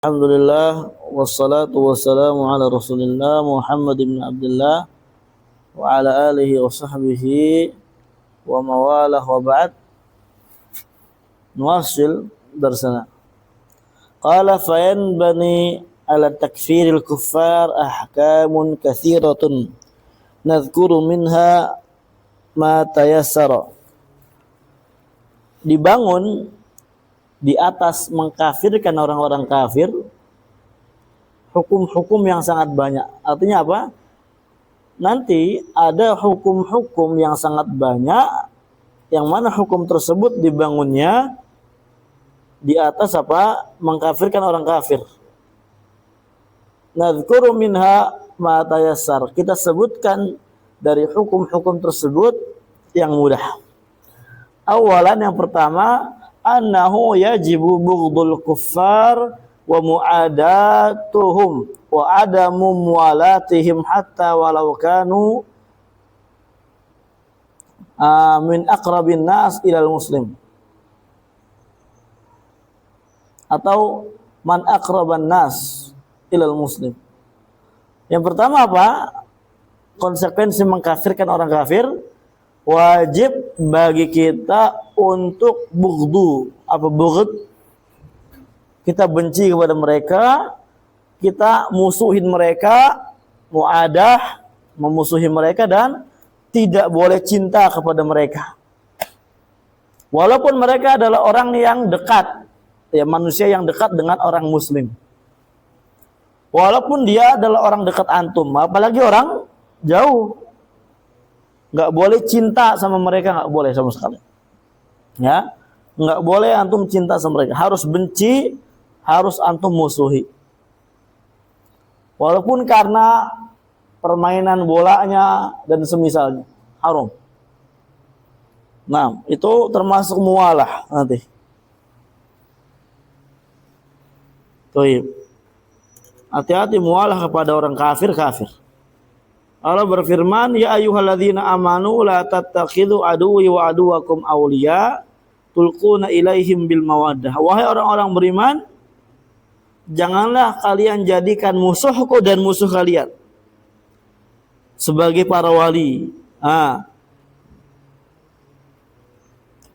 Alhamdulillah wassalatu wassalamu ala Rasulillah Muhammad bin Abdullah wa ala alihi wa sahbihi wa mawalah wa ba'd. Nuwasil darsana. Qala fayanbani ala takfiril kuffar ahkamun katsiratun nadhkuru minha ma tayassara. Dibangun di atas mengkafirkan orang-orang kafir hukum-hukum yang sangat banyak. Artinya apa? Nanti ada hukum-hukum yang sangat banyak yang mana hukum tersebut dibangunnya di atas apa? Mengkafirkan orang kafir. Nadhkuru minha ma tayassar. Kita sebutkan dari hukum-hukum tersebut yang mudah. Awalan, yang pertama, annahu yajibu bughdul kuffar wa mu'adatuhum wa adamu muwalatihim hatta walau kanu min aqrabin nas ilal muslim, atau man aqraban nas ilal muslim. Yang pertama apa? Konsekuensi mengkafirkan orang kafir, wajib bagi kita untuk bughdu. Apa bughd? Kita benci kepada mereka, kita musuhin mereka, muadah, memusuhi mereka, dan tidak boleh cinta kepada mereka. Walaupun mereka adalah orang yang dekat, ya, manusia yang dekat dengan orang muslim. Walaupun dia adalah orang dekat antum, apalagi orang jauh. Nggak boleh cinta sama mereka, nggak boleh sama sekali. Ya, nggak boleh antum cinta sama mereka. Harus benci, harus antum musuhi. Walaupun karena permainan bolanya dan semisalnya, haram. Nah, itu termasuk mualah nanti. Baik. Hati-hati mualah kepada orang kafir. Allah berfirman, ya ayyuhalladzina amanu la tattakhidhu aduwwi wa aduwakum awliya tulquna ilaihim bil mawaddah. Wahai orang-orang beriman, janganlah kalian jadikan musuhku dan musuh kalian sebagai para wali.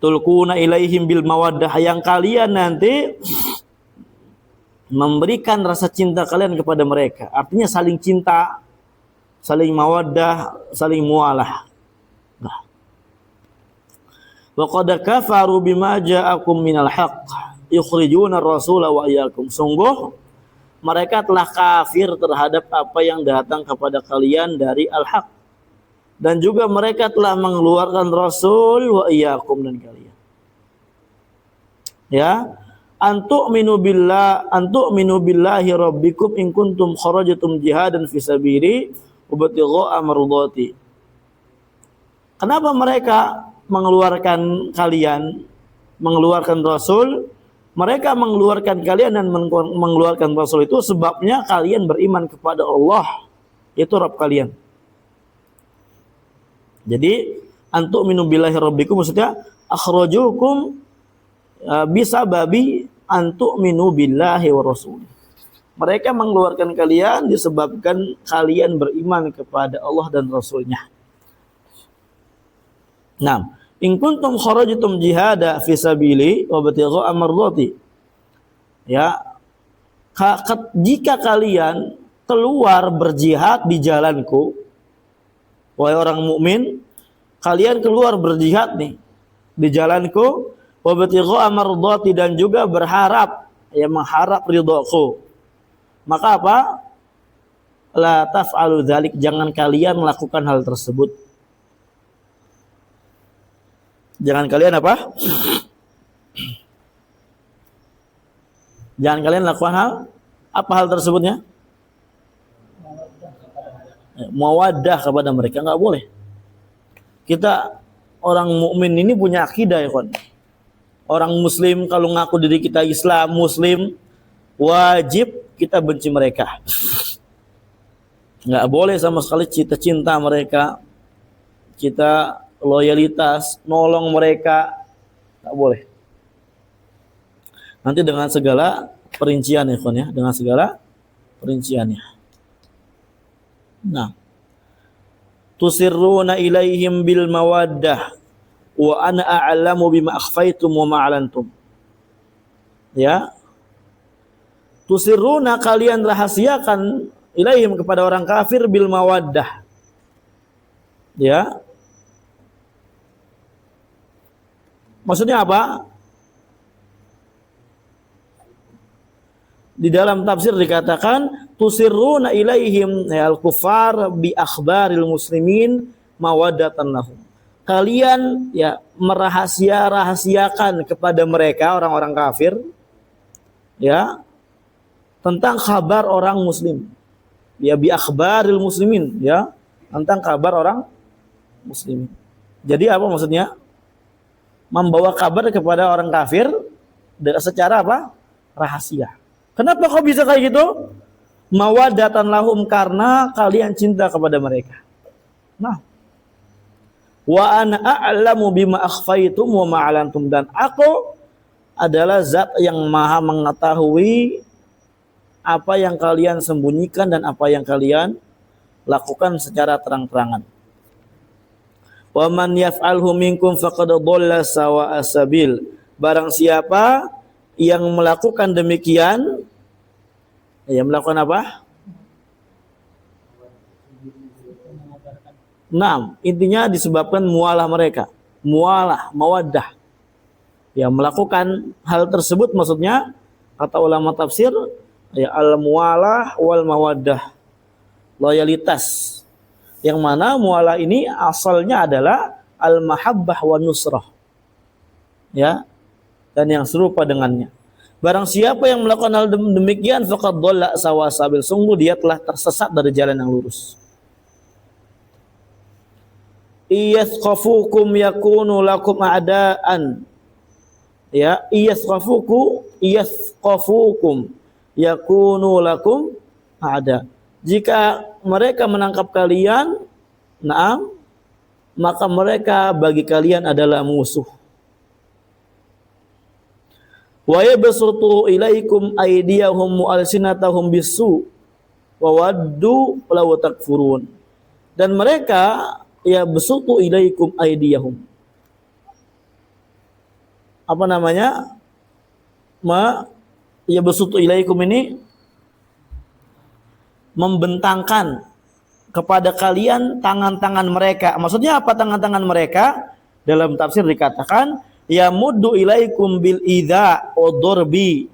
Tulquna ilaihim bil mawaddah, yang kalian nanti memberikan rasa cinta kalian kepada mereka. Artinya saling cinta, saling mawaddah, saling mualah. Wa qad kafaru bima ja'akum minal haqq yukhrijuna ar-rasula wa iyyakum. Sungguh mereka telah kafir terhadap apa yang datang kepada kalian dari al-haq, dan juga mereka telah mengeluarkan rasul wa iyyakum, dan kalian. Ya, antu'minu billahi rabbikum in kuntum kharajatum jihadan fi sabili ubtigha'a mardhati. Kenapa mereka mengeluarkan kalian, mengeluarkan rasul? Mereka mengeluarkan kalian dan mengeluarkan rasul itu sebabnya kalian beriman kepada Allah, itu Rabb kalian. Jadi antu'minu billahi rabbikum maksudnya akhrajukum bisababi antu'minu billahi wa rasul. Mereka mengeluarkan kalian disebabkan kalian beriman kepada Allah dan Rasulnya. Nah, in kuntum kharajtum jihada fi sabili wa batigha'a mardhati. Ya, jika kalian keluar berjihad di jalanku, wahai orang mukmin, kalian keluar berjihad nih di jalanku, wa batigha'a mardhati, dan juga berharap, ya, mengharap ridhaku. Maka apa? La taf'alu dzalik, jangan kalian melakukan hal tersebut. Jangan kalian apa? Jangan kalian lakukan apa hal tersebutnya? Mawaddah kepada mereka, enggak boleh. Kita orang mukmin ini punya akidah, ya kan? Orang muslim kalau ngaku diri kita Islam, muslim, wajib kita benci mereka. Nggak boleh sama sekali cinta mereka, kita loyalitas, nolong mereka, nggak boleh. Nanti dengan segala perincian ya, kawan ya, dengan segala perinciannya. Nah, tusirruna ilaihim bil mawaddah wa ana a'lamu bima akhfaytum wa ma a'lantum. Ya. Tusirruna, kalian rahasiakan, ilaihim, kepada orang kafir, bil mawaddah. Ya. Maksudnya apa? Di dalam tafsir dikatakan tusirruna ilaihim al-kuffar bi akhbaril muslimin mawaddatan lahum. Kalian ya merahasiakan kepada mereka orang-orang kafir ya tentang kabar orang muslim. Ya bi akhbaril muslimin, ya, tentang kabar orang muslimin. Jadi apa maksudnya? Membawa kabar kepada orang kafir secara apa? Rahasia. Kenapa kok bisa kayak gitu? Mawaddatan lahum, karena kalian cinta kepada mereka. Nah, wa ana a'lamu bima akhfaytum wa ma a'lantum, dan aku adalah zat yang maha mengetahui apa yang kalian sembunyikan dan apa yang kalian lakukan secara terang-terangan. Wa man yaf'alhu minkum faqad dhalla sawa'a sabil. Barang siapa yang melakukan demikian, yang melakukan apa? Nah, intinya disebabkan mualah mereka, mualah, mawaddah. Ya, melakukan hal tersebut maksudnya kata ulama tafsir ya al-mualah wal mawaddah, loyalitas. Yang mana mualah ini asalnya adalah al-mahabbah wa nusrah. Ya, dan yang serupa dengannya. Barang siapa yang melakukan hal demikian faqad dhalla sawa sabil, sungguh dia telah tersesat dari jalan yang lurus. Iyasqafukum yakunu lakum a'daan. Ya, iyasqafukum yakunu lakum a'da. Jika mereka menangkap kalian, na'am, maka mereka bagi kalian adalah musuh. Wa yabsutu ilaikum aydiyahum wa alsinatahum bisu wa waddu law takfurun. Dan mereka ya besutu ilaikum aydiyahum. Apa namanya? Ya besutu ilaikum ini membentangkan kepada kalian tangan-tangan mereka. Maksudnya apa tangan-tangan mereka? Dalam tafsir dikatakan ya muddu ilaikum bil idza wa darbi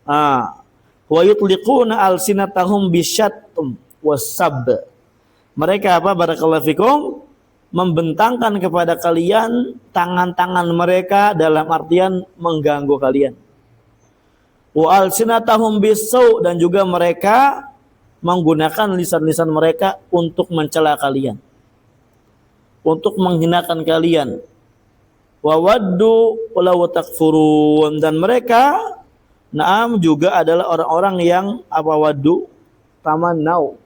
wa yutliquna alsinatahum bisyatm wasab. Mereka apa, barakallahu fikum, membentangkan kepada kalian tangan-tangan mereka dalam artian mengganggu kalian. Wa alsinatahum bisu, dan juga mereka menggunakan lisan-lisan mereka untuk mencela kalian, untuk menghinakan kalian. Wa waddu law takfurun, dan mereka na'am juga adalah orang-orang yang apa, waddu tamannau,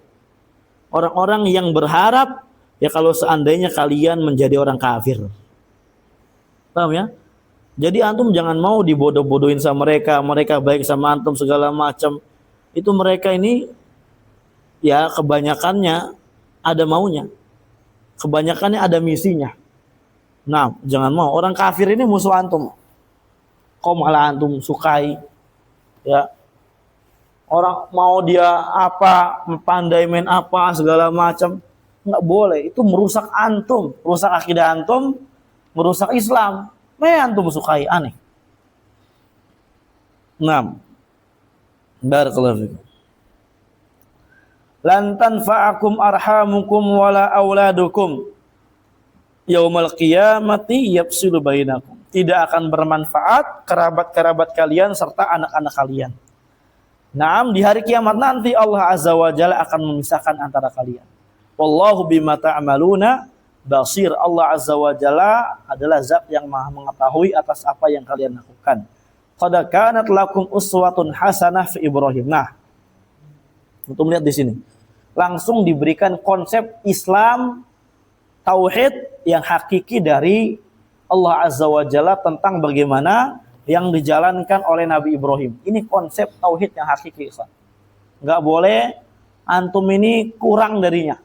orang-orang yang berharap ya kalau seandainya kalian menjadi orang kafir. Paham ya? Jadi antum jangan mau dibodoh-bodohin sama mereka, mereka baik sama antum segala macam. Itu mereka ini ya kebanyakannya ada maunya, kebanyakannya ada misinya. Nah, jangan mau. Orang kafir ini musuh antum, kok malah antum sukai. Ya, orang mau dia apa, pandai main apa segala macam, nggak boleh. Itu merusak antum, merusak akidah antum, merusak Islam. Antum sukai, aneh. Nah, barakallahu fikum. Lan tanfa'akum arhamukum wala auladukum yaumal qiyamati yafsilu bainakum. Tidak akan bermanfaat kerabat-kerabat kalian serta anak-anak kalian. Naam, di hari kiamat nanti Allah Azza wa Jalla akan memisahkan antara kalian. Wallahu bima ta'maluna basir. Allah Azza wa Jalla adalah zat yang maha mengetahui atas apa yang kalian lakukan. Qad kanat lakum uswatun hasanah fi Ibrahim. Nah, untuk melihat di sini langsung diberikan konsep Islam tauhid yang hakiki dari Allah Azza wa Jalla tentang bagaimana yang dijalankan oleh Nabi Ibrahim. Ini konsep tauhid yang hakiki. Nggak boleh antum ini kurang darinya.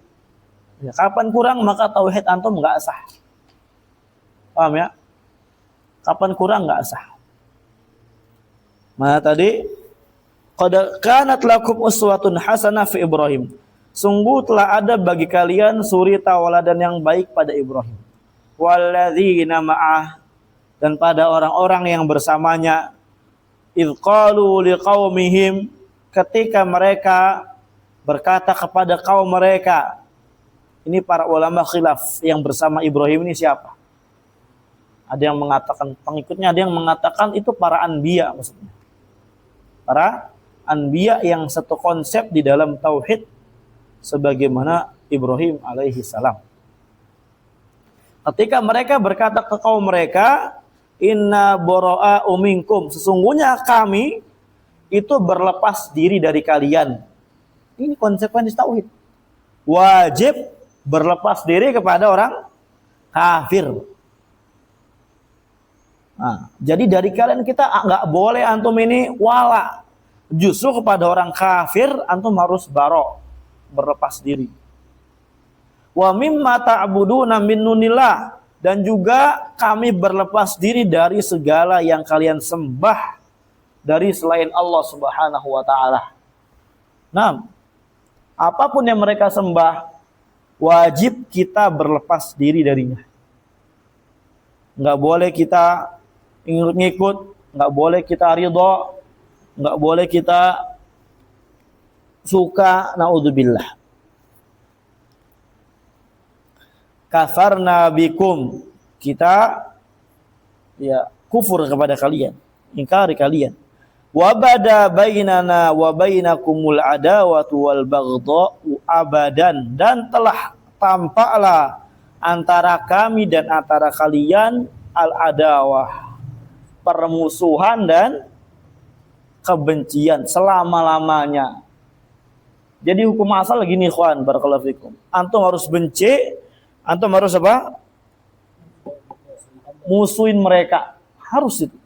Ya, kapan kurang maka tauhid antum nggak sah. Paham ya? Kapan kurang nggak sah. Mana tadi? Qad kanat lakum uswatun hasanah fi Ibrahim. Sungguh telah ada bagi kalian suri tauladan yang baik pada Ibrahim. Walladzina ma'ah, dan pada orang-orang yang bersamanya. Idz qalu liqaumihim, ketika mereka berkata kepada kaum mereka. Ini para ulama khilaf, yang bersama Ibrahim ini siapa? Ada yang mengatakan pengikutnya, ada yang mengatakan itu para anbiya maksudnya. Para anbiya yang satu konsep di dalam tauhid sebagaimana Ibrahim alaihi salam. Ketika mereka berkata ke kaum mereka, inna bara'a minkum, sesungguhnya kami itu berlepas diri dari kalian. Ini konsekuensi tauhid. Wajib berlepas diri kepada orang kafir. Nah, jadi dari kalian kita nggak boleh antum ini wala. Justru kepada orang kafir antum harus baro, berlepas diri. Wa mimma ta'buduna min dunillah, dan juga kami berlepas diri dari segala yang kalian sembah dari selain Allah Subhanahu wa taala. Nah, apapun yang mereka sembah wajib kita berlepas diri darinya. Enggak boleh kita ngikut, enggak boleh kita ridha, enggak boleh kita suka, naudzubillah. Kafarna bikum, kita ya kufur kepada kalian, ingkari kalian. Wa bada bainana wa bainakumul adawatu wal baghdha'u abadan, dan telah tampaklah antara kami dan antara kalian al adawah, permusuhan dan kebencian selama-lamanya. Jadi hukum asal gini ikhwan, barakallahu fikum. Antum harus benci, antum harus apa? Musuhin mereka. Harus itu.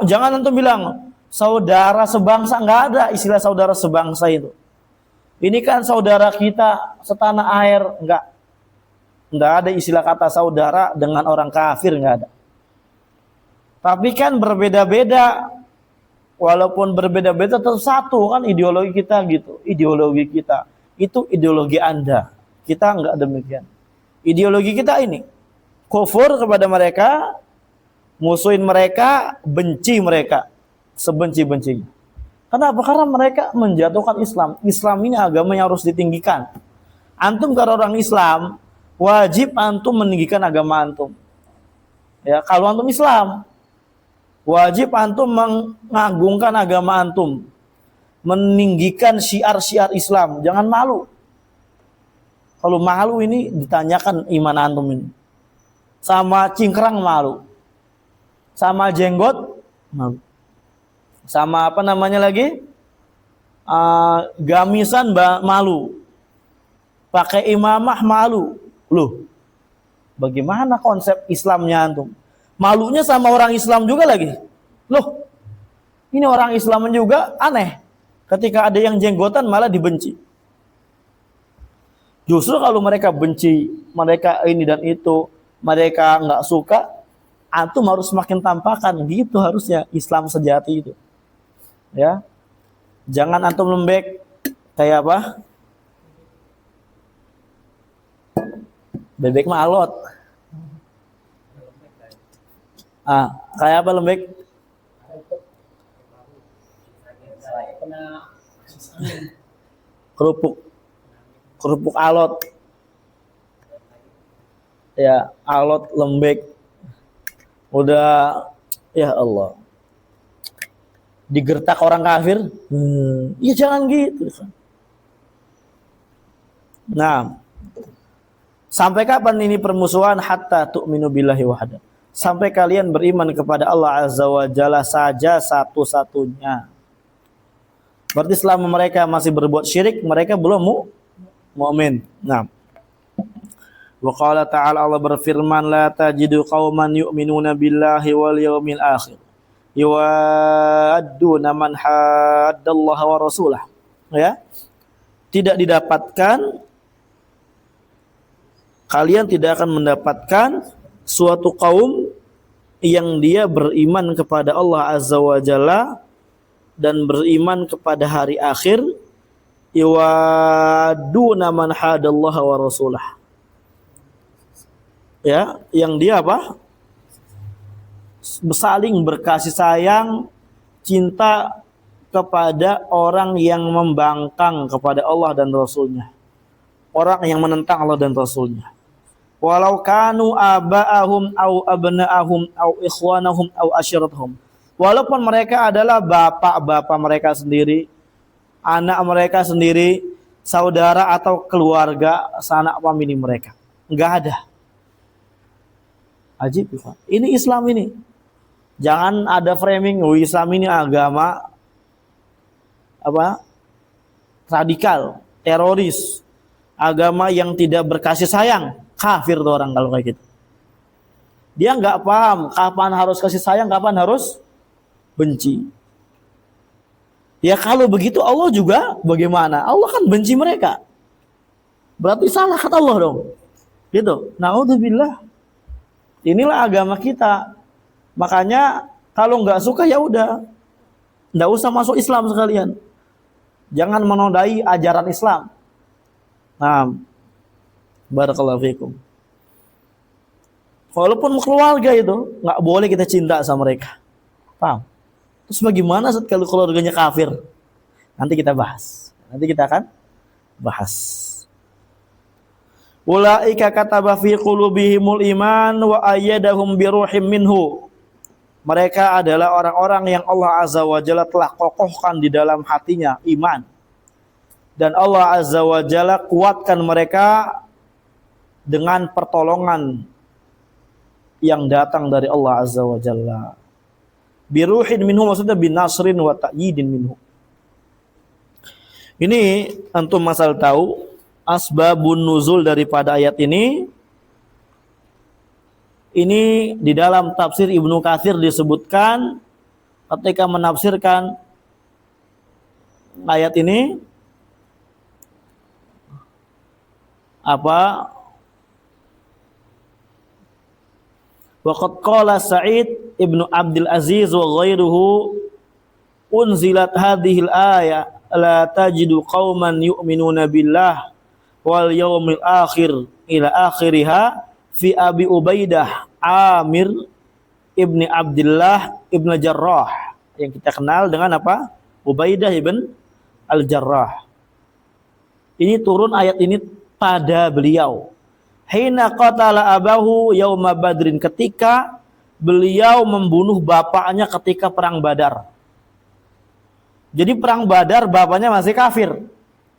Jangan antum bilang saudara sebangsa, enggak ada istilah saudara sebangsa itu. Ini kan saudara kita setanah air, enggak. Enggak ada istilah kata saudara dengan orang kafir, enggak ada. Tapi kan berbeda-beda. Walaupun berbeda-beda tetap satu kan ideologi kita gitu. Ideologi kita itu ideologi Anda. Kita enggak demikian. Ideologi kita ini kufur kepada mereka, musuhin mereka, benci mereka sebenci-bencinya. Kenapa? Karena mereka menjatuhkan Islam. Islam ini agama yang harus ditinggikan. Antum kalau orang Islam, wajib antum meninggikan agama antum. Ya, kalau antum Islam, wajib antum mengagungkan agama antum, meninggikan syiar-syiar Islam. Jangan malu. Kalau malu ini ditanyakan iman antum ini. Sama cingkrang malu. Sama jenggot malu. Sama apa namanya lagi? Gamisan malu. Pakai imamah malu. Loh. Bagaimana konsep Islamnya antum? Malunya sama orang Islam juga lagi. Loh. Ini orang Islam juga aneh. Ketika ada yang jenggotan malah dibenci. Justru kalau mereka benci, mereka ini dan itu, mereka nggak suka, antum harus makin tampakkan. Gitu harusnya Islam sejati itu. Ya, jangan antum lembek kayak apa? Bebek malot. Kayak apa lembek? Kerupuk alot. Ya, alot lembek. Udah, ya Allah. Digertak orang kafir. Ya jangan gitu. Nah, sampai kapan ini permusuhan? Hatta tu'minu billahi wahda. Sampai kalian beriman kepada Allah Azza wa Jalla saja satu-satunya. Berarti selama mereka masih berbuat syirik, mereka belum mukmin. Nah, Wa qala ta'ala, Allah berfirman, la tajidu qauman yu'minuna billahi wal yawmil akhir yuwadduna man haddallaha wa rasulah. Ya. Tidak didapatkan, kalian tidak akan mendapatkan suatu kaum yang dia beriman kepada Allah Azza wa Jalla dan beriman kepada hari akhir, yuwadduna man hadallaha wa rasulah. Ya, yang dia apa? Saling berkasih sayang, cinta kepada orang yang membangkang kepada Allah dan Rasulnya, orang yang menentang Allah dan Rasulnya. Walau kanu aba'ahum au abna'ahum au ikhwanahum au asyiratahum. Walaupun mereka adalah bapak-bapak mereka sendiri, anak mereka sendiri, saudara atau keluarga sanak famili mereka. Enggak ada. Ajib, Pak. Ini Islam ini. Jangan ada framing, Islam ini agama apa? Radikal, teroris, agama yang tidak berkasih sayang. Kafir tuh orang kalau kayak gitu. Dia nggak paham kapan harus kasih sayang, kapan harus benci. Ya kalau begitu Allah juga bagaimana? Allah kan benci mereka. Berarti salah kata Allah dong. Gitu. Naudzubillah. Inilah agama kita. Makanya kalau nggak suka ya udah, nggak usah masuk Islam sekalian. Jangan menodai ajaran Islam. Nah, barakallahu fikum. Walaupun keluarga itu nggak boleh kita cinta sama mereka. Paham? Terus bagaimana kalau keluarganya kafir? Nanti kita bahas. Nanti kita akan bahas. Ulaika kataba fi qulubihimul iman wa ayyadahum bi ruhim minhu. Mereka adalah orang-orang yang Allah Azza wa Jalla telah kokohkan di dalam hatinya iman. Dan Allah Azza wa Jalla kuatkan mereka dengan pertolongan yang datang dari Allah Azza wa Jalla. Biruhin minhu maksudnya binasrin wa ta'yidin minhu. Ini antum masal tahu asbabun nuzul daripada ayat ini. Ini di dalam tafsir Ibnu Katsir disebutkan ketika menafsirkan ayat ini apa? Waqad qala Sa'id ibnu Abdul Aziz wa ghairuhu unzilat hadhil ayah la tajidu qauman yu'minuna billah wal yawmil akhir ila akhiriha fi Abi Ubaidah Amir ibni Abdullah ibn Jarrah yang kita kenal dengan apa? Ubaidah ibn Al-Jarrah. Ini turun ayat ini pada beliau. Hina qatala abahu yauma Badrin, ketika beliau membunuh bapaknya ketika perang Badar. Jadi perang Badar bapaknya masih kafir.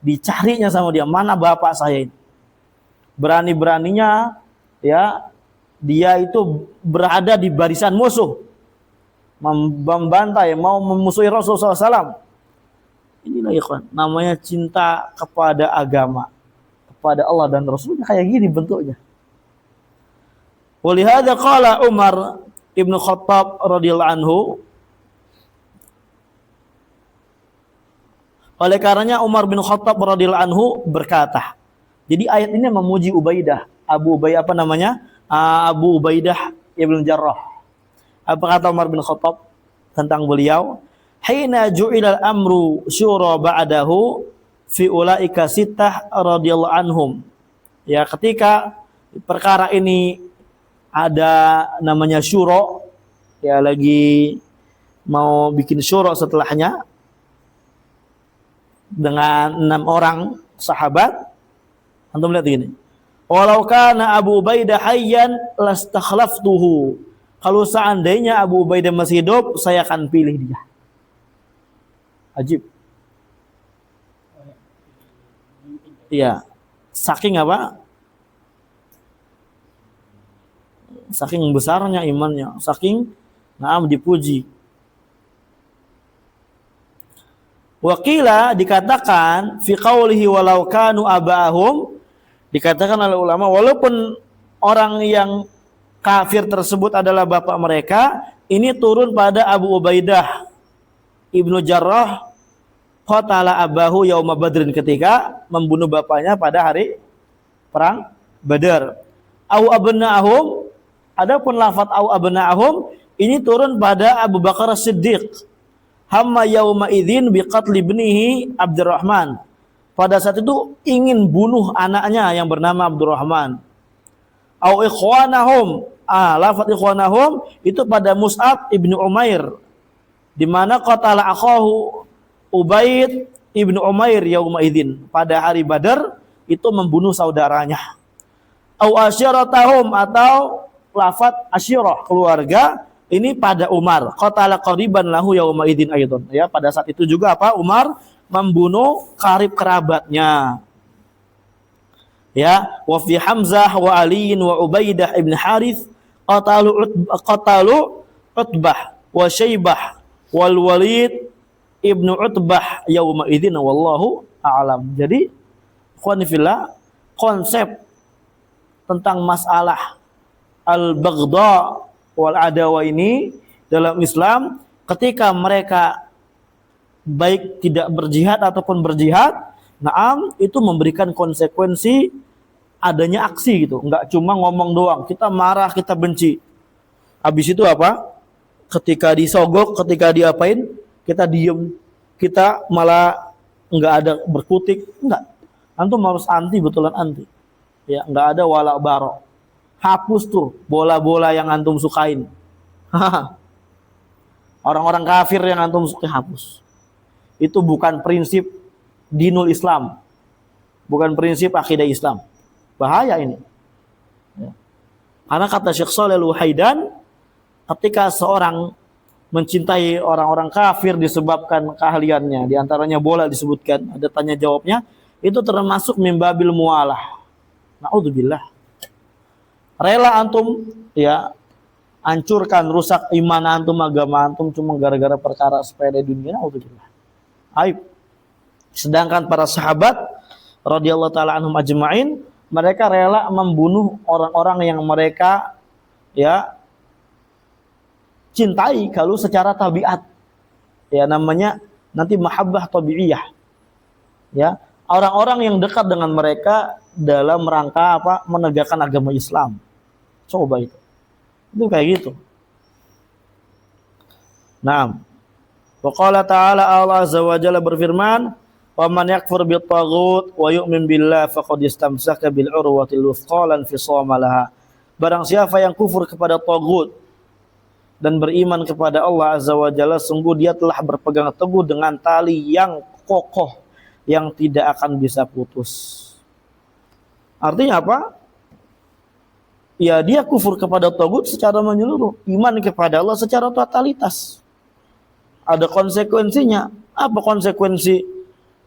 Dicarinya sama dia, mana bapak saya ini? Berani-beraninya ya dia itu berada di barisan musuh, membantai, mau memusuhi Rasulullah SAW. Inilah ikhwan, namanya cinta kepada agama, kepada Allah dan Rasulnya kayak gini bentuknya. Walihada qala Umar ibn Khattab radhiyallahu anhu. Oleh karenanya Umar bin Khattab radhiyallahu anhu berkata. Jadi ayat ini memuji Ubaidah, Abu Ubaidah ibn Jarrah. Apa kata Umar bin Khattab tentang beliau? Hina ju'ilal amru syura ba'dahu fi ulaika sittah radhiyallahu anhum. Ya, ketika perkara ini ada namanya syura, ya lagi mau bikin syura setelahnya dengan 6 orang sahabat. Antum lihat gini. Walau kana Abu Ubaidah hayyan lastakhlaftuhu. Kalau seandainya Abu Ubaidah masih hidup, saya akan pilih dia. Ajib. Iya. Saking apa? Saking besarnya imannya, saking dipuji. Waqila dikatakan fi qaulihi walau kanu abahum, Dikatakan oleh ulama, walaupun orang yang kafir tersebut adalah bapak mereka, ini turun pada Abu Ubaidah Ibnu Jarrah qatala abahu yauma badrin, ketika membunuh bapaknya pada hari perang Badar. Au abna'ahum, adapun lafaz au abna'ahum ini turun pada Abu Bakar Siddiq. Hamma yauma idzin biqatli ibnihi Abdurrahman. Pada saat itu ingin bunuh anaknya yang bernama Abdurrahman. Au ikhwanahum, lafaz ikhwanahum itu pada Mus'ab ibnu Umair, di mana qatala akhahu Ubaid ibnu Umair yauma idzin, pada hari Badar itu membunuh saudaranya. Au asyaratahum, atau lafaz asyirah keluarga, ini pada Umar, qatala qariban lahu yauma idzin aidan, ya, pada saat itu juga apa, Umar membunuh karib kerabatnya. Ya, wa fi Hamzah wa Ali wa Ubaidah ibn Harith qatalu Utbah wa Syaibah wal Walid ibnu Utbah yauma idzin wallahu a'lam. Jadi, ikhwani fillah, konsep tentang masalah al-baghdha wal adawa ini dalam Islam, ketika mereka baik tidak berjihad ataupun berjihad, naam, itu memberikan konsekuensi adanya aksi gitu. Enggak cuma ngomong doang, kita marah, kita benci. Habis itu apa? Ketika disogok, ketika diapain, kita diem, kita malah enggak ada berkutik, enggak. Antum harus anti, betulan anti. Ya, enggak ada wala bara. Hapus tuh bola-bola yang antum sukain. Orang-orang kafir yang antum suka, hapus. Itu bukan prinsip dinul Islam, bukan prinsip akidah Islam. Bahaya ini, ya. Karena kata Syekh Shalih Al-Utsaimin, ketika seorang mencintai orang-orang kafir disebabkan keahliannya, diantaranya bola disebutkan, ada tanya jawabnya, itu termasuk mimbabil mualah. Naudzubillah. Rela antum, ya, hancurkan, rusak iman antum, agama antum cuma gara-gara perkara sepele dunia. Naudzubillah. Aib. Sedangkan para sahabat radhiyallahu taala anhum ajma'in, mereka rela membunuh orang-orang yang mereka, ya, cintai kalau secara tabiat. Ya, namanya nanti mahabbah tabi'iyah. Ya, orang-orang yang dekat dengan mereka dalam rangka apa? Menegakkan agama Islam. Coba itu. Itu kayak gitu. Nah, wa qala ta'ala, Allah azza wa jalla berfirman, wa man yakfur bit taghut wa yu'min billah faqad istamsaka bil urwatil wuthqa lan fisama laha. Barang siapa yang kufur kepada taghut dan beriman kepada Allah azza wa jalla, sungguh dia telah berpegang teguh dengan tali yang kokoh yang tidak akan bisa putus. Artinya apa? Ya, dia kufur kepada taghut secara menyeluruh, iman kepada Allah secara totalitas. Ada konsekuensinya. Apa konsekuensi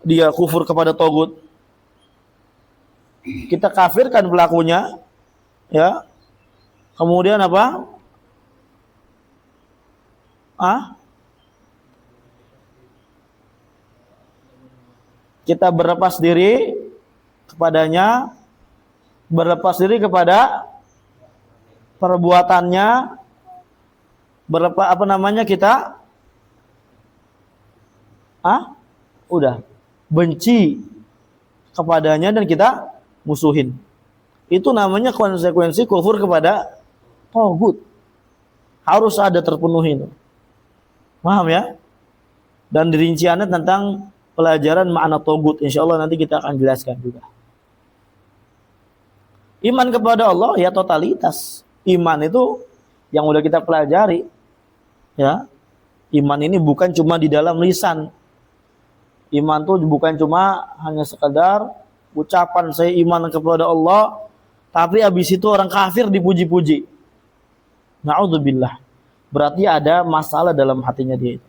dia kufur kepada taghut? Kita kafirkan pelakunya, ya. Kemudian apa? Kita berlepas diri kepadanya, berlepas diri kepada perbuatannya, kita udah benci kepadanya dan kita musuhin. Itu namanya konsekuensi kufur kepada taghut. Harus ada terpenuhi itu. Paham ya? Dan rinciannya tentang pelajaran makna taghut, insyaallah nanti kita akan jelaskan juga. Iman kepada Allah ya totalitas. Iman itu yang udah kita pelajari. Ya. Iman ini bukan cuma di dalam lisan. Iman itu bukan cuma hanya sekedar ucapan saya iman kepada Allah, tapi habis itu orang kafir dipuji-puji. Na'udzubillah. Berarti ada masalah dalam hatinya dia itu.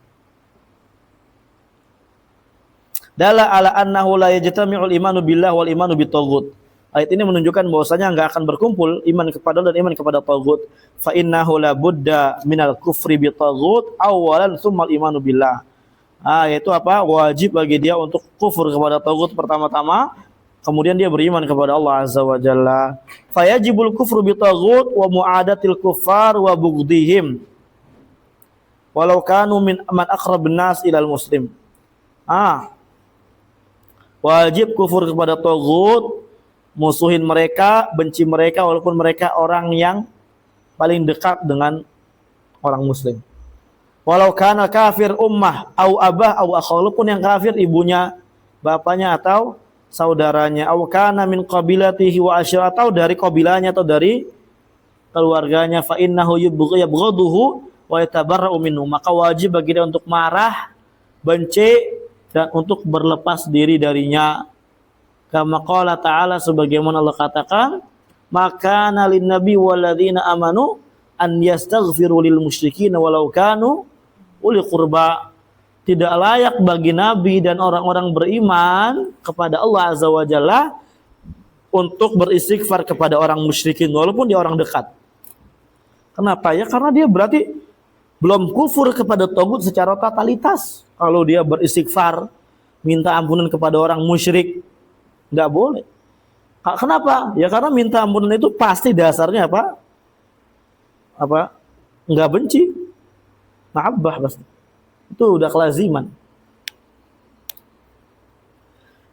Dalla ala annahu la yajtami'ul imanu billah wal imanu bitaghut. Ayat ini menunjukkan bahwasanya enggak akan berkumpul iman kepada Allah dan iman kepada taghut. Fa innahu la budda minal kufri bitaghut awalan tsummal imanu billah. Yaitu apa? Wajib bagi dia untuk kufur kepada taghut pertama-tama, kemudian dia beriman kepada Allah Azza wa Jalla. Fayajibul kufru bi taghut wa mu'adatil kuffar wa bughdihim walau kanu min man aqrabun nas ilal muslim. Wajib kufur kepada taghut, musuhin mereka, benci mereka walaupun mereka orang yang paling dekat dengan orang muslim. Walau kana kafir ummah au abah au akh, walaupun yang kafir ibunya, bapaknya atau saudaranya, au kana min qabilatihi wa asyir, atau dari kabilahnya atau dari keluarganya, fa innahu yubghaduhu wa yatabarra'u minhu, maka wajib bagi dia untuk marah, benci dan untuk berlepas diri darinya. Kama qala ta'ala, sebagaimana Allah katakan, maka lin nabi wal ladzina amanu an yastaghfiru lil musyrikin walau kanu uli qurba. Tidak layak bagi nabi dan orang-orang beriman kepada Allah Azza wa Jalla untuk beristighfar kepada orang musyrikin walaupun dia orang dekat. Kenapa? Ya karena dia berarti belum kufur kepada tagut secara totalitas. Kalau dia beristighfar, minta ampunan kepada orang musyrik, nggak boleh. Kenapa? Ya karena minta ampunan itu pasti dasarnya apa? Nggak benci, mahabbah pasti. Itu udah kelaziman.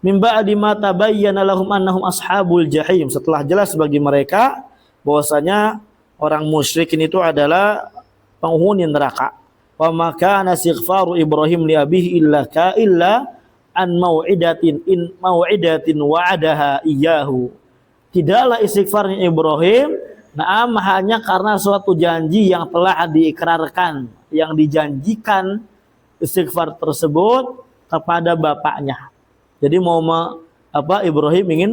Min ba'di ma tabayyana lahum annahum ashabul jahim, setelah jelas bagi mereka bahwasanya orang musyrikin itu adalah penghuni neraka. Wa ma kana istighfaru Ibrahim li abihi illa an mau'idatin wa'adaha iyyahu. Tidaklah istighfarnya Ibrahim hanya karena suatu janji yang telah diikrarkan, yang dijanjikan istighfar tersebut kepada bapaknya. Jadi Ibrahim ingin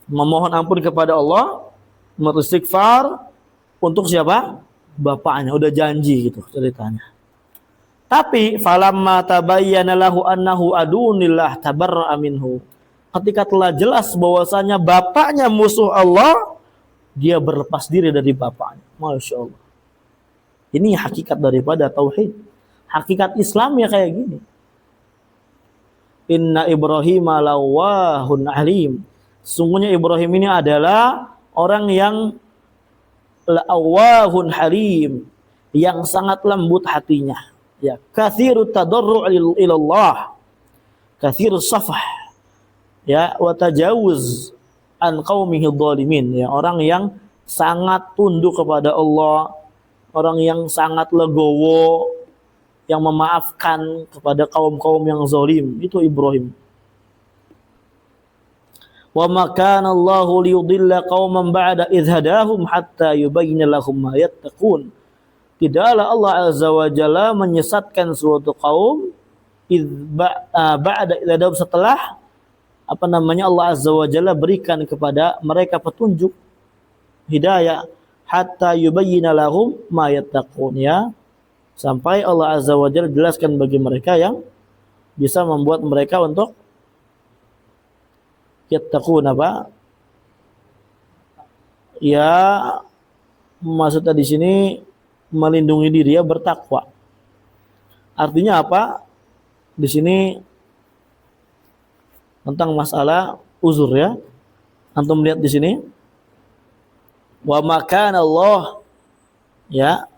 memohon ampun kepada Allah, beristighfar untuk siapa? Bapaknya, udah janji gitu ceritanya. Tapi falamma tabayyana lahu annahu adunillah tabarra'a minhu. Ketika telah jelas bahwasanya bapaknya musuh Allah, dia berlepas diri dari bapaknya. Masya Allah. Ini hakikat daripada tauhid. Hakikat Islam ya kayak gini. Inna Ibrahim lawahun alim. Sungguhnya Ibrahim ini adalah orang yang lawahun halim, yang sangat lembut hatinya. Ya, katsirut tadarru' ilallah, katsirus safah, ya, wa tajawuz an qaumihi dhalimin, ya, orang yang sangat tunduk kepada Allah, orang yang sangat legowo, yang memaafkan kepada kaum-kaum yang zalim. Itu Ibrahim. Wa ma kana Allahu liyudilla qauman ba'da idh hadahum hatta yubayyana lahum ma yattaqun. Tidaklah Allah Azza wa Jalla menyesatkan suatu kaum ba'da idh hadahum, setelah Allah Azza wa Jalla berikan kepada mereka petunjuk, hidayah, hatta yubayyana lahum ma yattaqun, ya, sampai Allah Azza wa Jalla jelaskan bagi mereka yang bisa membuat mereka untuk yattaqun ya, maksudnya di sini melindungi diri, ya, bertakwa. Artinya apa? Di sini tentang masalah uzur, ya. Antum lihat di sini. Wa makana Allah, ya,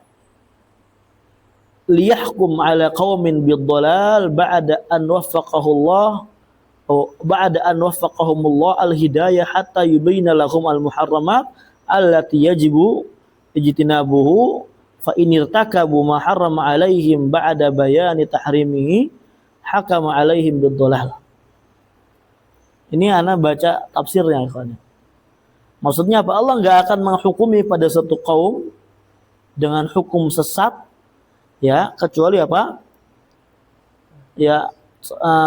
liyahkum ala qaumin bid-dhalal ba'da an waffaqahullah ba'da an waffaqahumullah al-hidayah hatta yubayyana lahum al-muharramat allati yajibu ijtinabuhu fa in irtakabu ma harrama alaihim ba'da bayani tahrimihi hakama alaihim bid-dhalal. Ini ana baca tafsirnya, ikhwan. Maksudnya apa? Allah enggak akan menghukumi pada satu kaum dengan hukum sesat, ya, kecuali apa? Ya,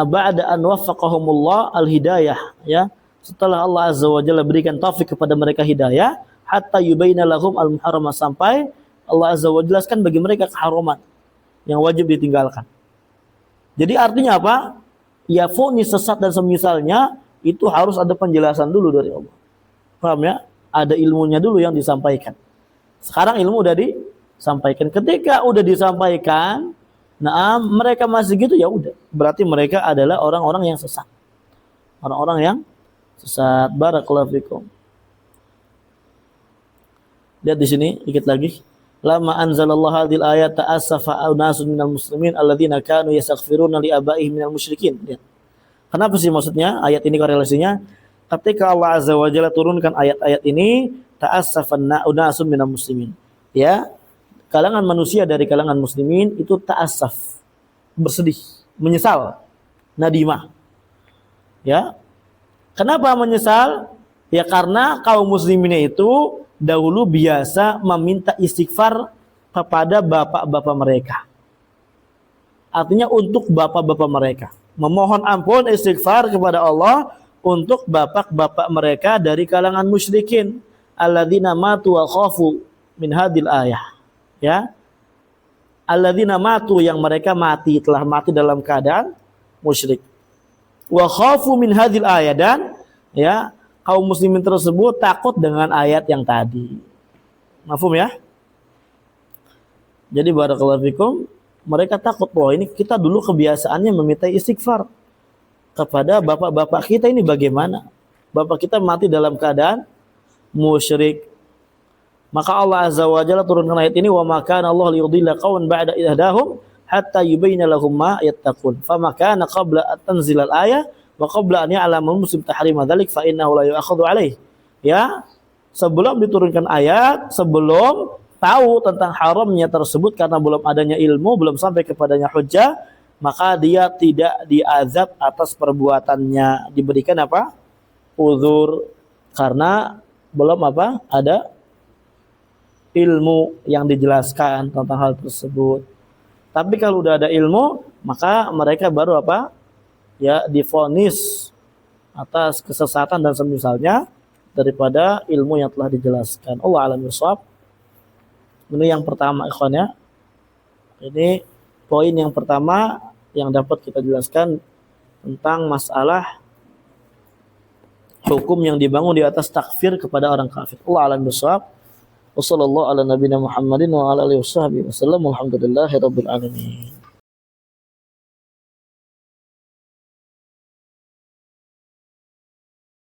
ba'da an waffaqahumullah al-hidayah, ya, setelah Allah Azza wa Jalla berikan taufik kepada mereka hidayah, hatta yubayyana lahum al-muharram, sampai Allah Azza wa Jalla jelaskan bagi mereka keharaman yang wajib ditinggalkan. Jadi artinya apa? Ya, vonis sesat dan semisalnya itu harus ada penjelasan dulu dari Allah. Paham, ya? Ada ilmunya dulu yang disampaikan. Sekarang ilmu udah disampaikan. Ketika udah disampaikan, mereka masih gitu, ya udah, berarti mereka adalah orang-orang yang sesat. orang-orang yang sesat. Barakallahu fikum. Lihat di sini dikit lagi. Lama anzalallahu hadhil ayat ta'assafa unasun minal muslimin alladzina kanu yastaghfiruna li abaihim minal musyrikin. Lihat. Kenapa sih maksudnya ayat ini korelasinya? Ketika Allah Azza wa Jalla turunkan ayat-ayat ini, ta'assafanna unasun minal muslimin. Ya, kalangan manusia dari kalangan muslimin itu ta'assaf, bersedih, menyesal, nadimah. Ya. Kenapa menyesal? Ya karena kaum muslimin itu dahulu biasa meminta istighfar kepada bapak-bapak mereka. Artinya untuk bapak-bapak mereka. Memohon ampun istighfar kepada Allah untuk bapak-bapak mereka dari kalangan musyrikin. Alladzina matu wa khafu min hadil ayah. Ya. Alladzina matu yang mereka mati, telah mati dalam keadaan musyrik. Wa khafu min hadil ayah, dan ya kaum muslimin tersebut takut dengan ayat yang tadi. Mafhum ya? Jadi barakallahu fikum, mereka takut bahwa ini kita dulu kebiasaannya meminta istighfar kepada bapak-bapak kita, ini bagaimana? Bapak kita mati dalam keadaan musyrik. Maka Allah Azza wa Jalla turunkan ayat ini, wa ma kana Allah liyudilla qauman ba'da idh hadahum hatta yubayyana lahum ma yattaqun. Fa ma kana qabla an tanzilal ayah wa qabla an ya'lamul muslim tahrima dzalik fa innahu la yu'akhadhu alaih. Ya, sebelum diturunkan ayat, sebelum tahu tentang haramnya tersebut karena belum adanya ilmu, belum sampai kepadanya hujjah, maka dia tidak diazab atas perbuatannya, diberikan apa? Uzur, karena belum apa? Ada ilmu yang dijelaskan tentang hal tersebut. Tapi kalau udah ada ilmu, maka mereka baru apa? Ya, divonis atas kesesatan dan semisalnya daripada ilmu yang telah dijelaskan. Allah a'lam bishawab. Ini yang pertama, ikhwan ya. Ini poin yang pertama yang dapat kita jelaskan tentang masalah hukum yang dibangun di atas takfir kepada orang kafir. Allah a'lam bishawab. Wassallallahu ala nabiyina Muhammadin wa ala alihi wasallam. Alhamdulillahirabbil alamin.